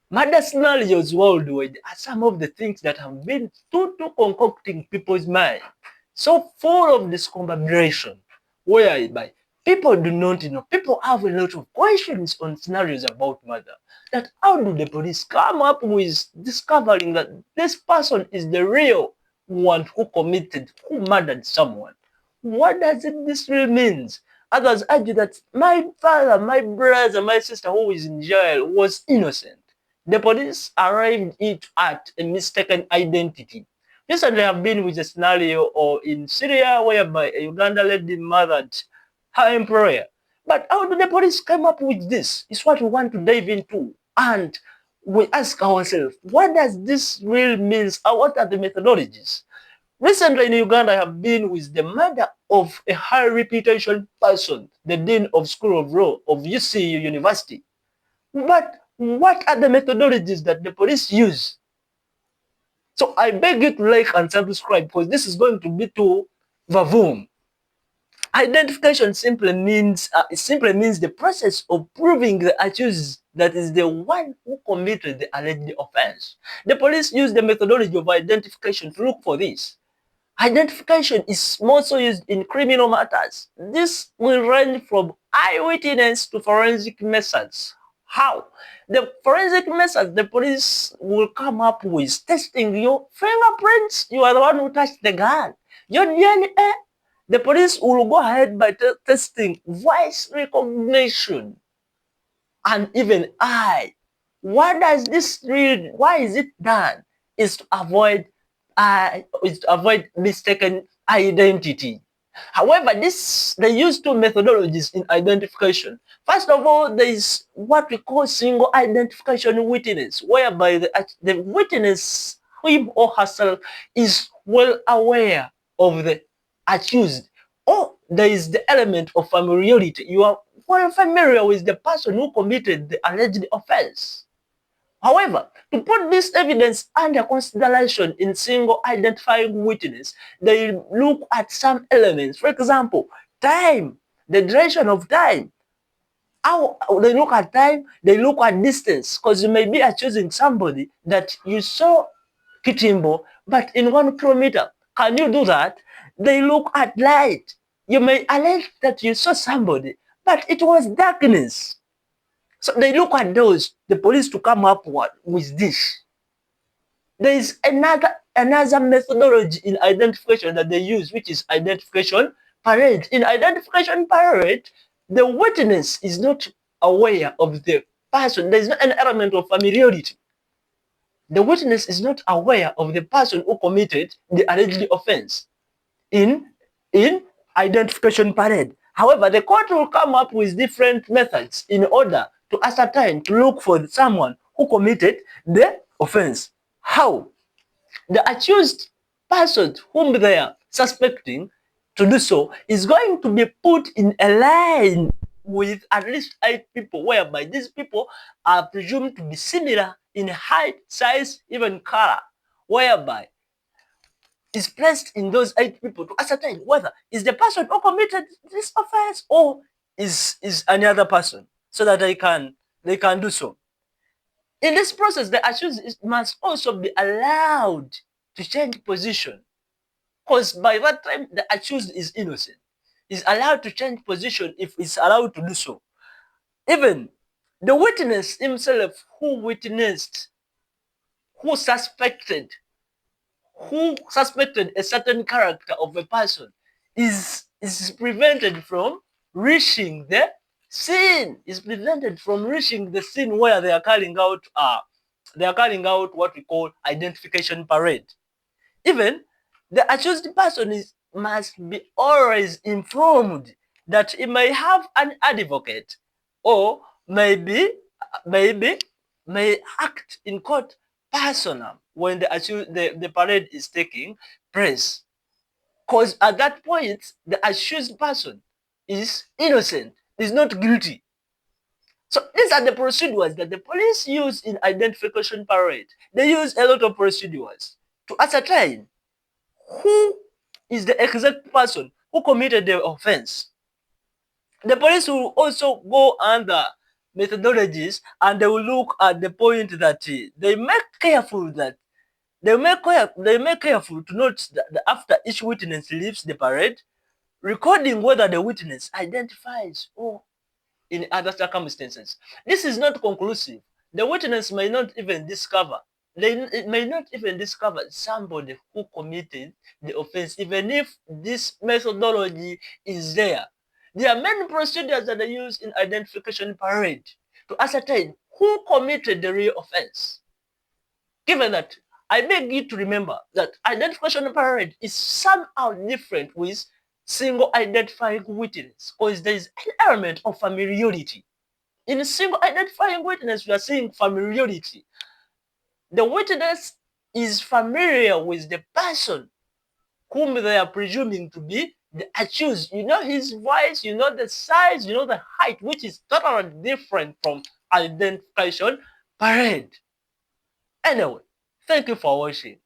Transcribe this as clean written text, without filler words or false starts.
Murder scenarios worldwide are some of the things that have been total concocting people's mind, so full of discombobulation, whereby people do not know. People have a lot of questions on scenarios about murder. That how do the police come up with discovering that this person is the real one who murdered someone? What does this really mean? Others argue that my father, my brother, my sister who is in jail was innocent. The police arrived at a mistaken identity. Recently, I have been with a scenario or in Syria whereby a Uganda lady murdered her employer. But how do the police come up with this? It's what we want to dive into. And we ask ourselves, what does this really mean? What are the methodologies? Recently in Uganda, I have been with the murder of a high reputation person, the Dean of School of Law of UCU University. But what are the methodologies that the police use? So I beg you to like and subscribe because this is going to be to Vavoom. Identification simply means the process of proving the accused that is the one who committed the alleged offense. The police use the methodology of identification to look for this. Identification is also used in criminal matters. This will range from eyewitness to forensic methods. How? The forensic methods, the police will come up with testing your fingerprints. You are the one who touched the gun. Your DNA. The police will go ahead by testing voice recognition and even eye. What does this read? Why is it done? Is to avoid mistaken identity. However, they use two methodologies in identification. First of all, there is what we call single identification witness, whereby the witness, him or herself, is well aware of the accused. Or there is the element of familiarity. You are well familiar with the person who committed the alleged offense. However, to put this evidence under consideration in single identifying witness, they look at some elements. For example, time, the duration of time. How they look at time, they look at distance, because you may be accusing somebody that you saw Kitimbo, but in 1 kilometer. Can you do that? They look at light. You may allege that you saw somebody, but it was darkness. So they look at those, the police to come up with this. There is another methodology in identification that they use, which is identification parade. In identification parade, the witness is not aware of the person. There is not an element of familiarity. The witness is not aware of the person who committed the alleged offense in identification parade. However, the court will come up with different methods in order to ascertain, to look for someone who committed the offense. How? The accused person whom they are suspecting to do so is going to be put in a line with at least 8 people, whereby these people are presumed to be similar in height, size, even color, whereby is placed in those 8 people to ascertain whether is the person who committed this offense or is another person, so that they can do so. In this process, the accused must also be allowed to change position, because by that time the accused is innocent. Is allowed to change position if it's allowed to do so. Even the witness himself who suspected a certain character of a person is prevented from reaching the scene, where they are carrying out what we call identification parade. Even the accused person must be always informed that he may have an advocate, or maybe may act in court personal when the parade is taking place. Because at that point, the accused person is innocent, is not guilty. So these are the procedures that the police use in identification parade. They use a lot of procedures to ascertain who is the exact person who committed the offense. The police will also go under methodologies, and they will look at the point that they make careful to note that after each witness leaves the parade, recording whether the witness identifies or in other circumstances. This is not conclusive. The witness may not even discover somebody who committed the offense, even if this methodology is there. There are many procedures that are used in identification parade to ascertain who committed the real offense. Given that, I beg you to remember that identification parade is somehow different with single identifying witness, because there is an element of familiarity. In single identifying witness, we are seeing familiarity. The witness is familiar with the person whom they are presuming to be the accused. You know his voice, you know the size, you know the height, which is totally different from identification parade. Anyway, thank you for watching.